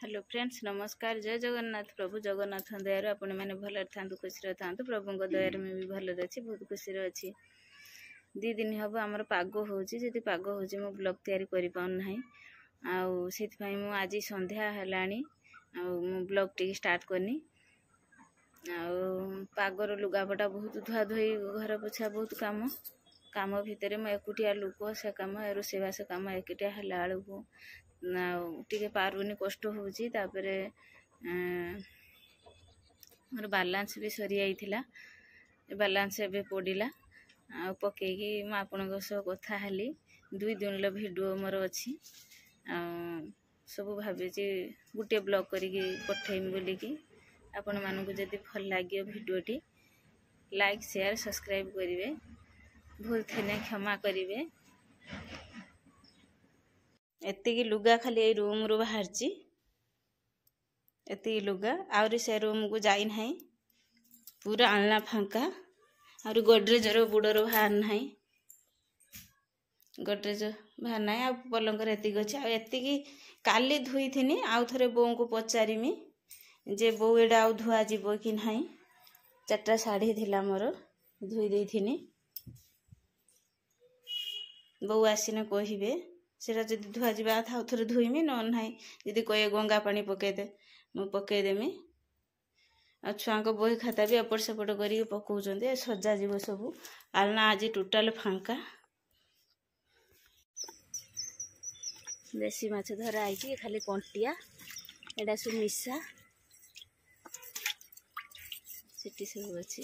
Hello friends नमस्कार जय जगन्नाथ प्रभु जगन्नाथ दयार आपण मैंने भल था खुशी था प्रभु दयार में भी भल अच्छी बहुत खुशी अच्छी दी दिन हम आमर पाग होती पाग हो मो ब्लॉग तैयारी करना आज संध्या है ब्लॉग टी स्टार्ट करनी पागर लुगापटा बहुत धुआ धुई घर पोछा बहुत काम काम भितर मु एकुटिया लोक से कम रोषेबास कम एकुटिया है टे पार्वनी कष्ट होची मोर बालांस भी सरी जाइथिला बालांस एबे पड़िला आ पकेकी मु आपनक सह कथा हली 2 दिन वीडियो मोर अछि सब भाबे गोटे ब्लॉग करिकी पठेइम बोलिकी आपण मानकु जदि भल लागियो वीडियोटी लाइक शेयर सब्सक्राइब करिवे भूल थे क्षमा करिवे। एतिकी लुगा खाली ए रूम रू बाहर एति लुगा आउरी से रूम को जाई नहीं पूरा आलना फांका और गोडरेज रो बुडर बाहर नहीं गोडरेज बाहर नहीं आ पलंग एतिक अच्छे आतिकी काली धुई थी आउ थे बो को पचारिमी जे बो एडा आउ धुआ जीव कि नहीं 4टा शाढ़ी थिला मोर धुई दे थी बो आसीने कहिबे सेटा जदि धुआ जा था थे धुईमी न ना जदि कहे गंगा पानी पकईदे मु पकईदेमी आ छुआ को बही खाता भी एपट सेपट कर पकाउछन्ते सजा जीव सब आलना आज टोटाल फांका देसी माछ धरा आई खाली कंटिया एटा सब मिसा सिटी सब अच्छी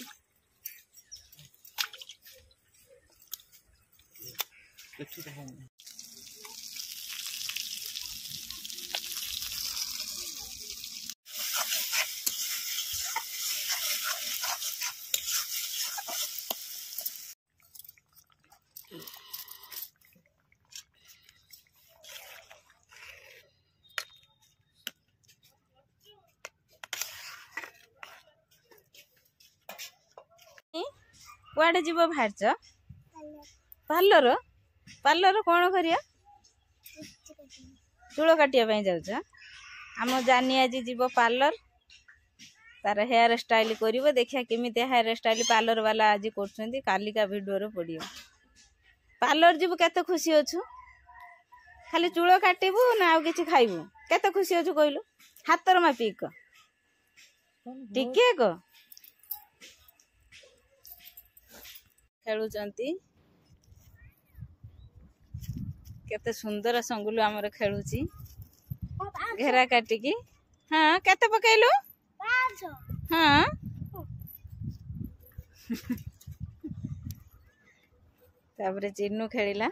कुआडे जीव बाहरच पार्लर पार्लर कौन करिया चूल काटिया जाऊच आम जानी आज जीव पार्लर तार हेयर स्टाइल करिवो देखिया केमी हेयर स्टाइल पार्लर वाला आज कर कालिका वीडियो पड़ियो पार्लर जीव केते खुशी अच्छु खाली चूल काटिबू ना आउ किछि खाइबू केते खुशी अच्छु कहलु हातर मापिक टिके को खेलुचंती केते सुंदर संगुलु आमर खेलुची घेरा काटिकी हाँ केते पकेलु हाँ तापरे चिन्नू खेलिला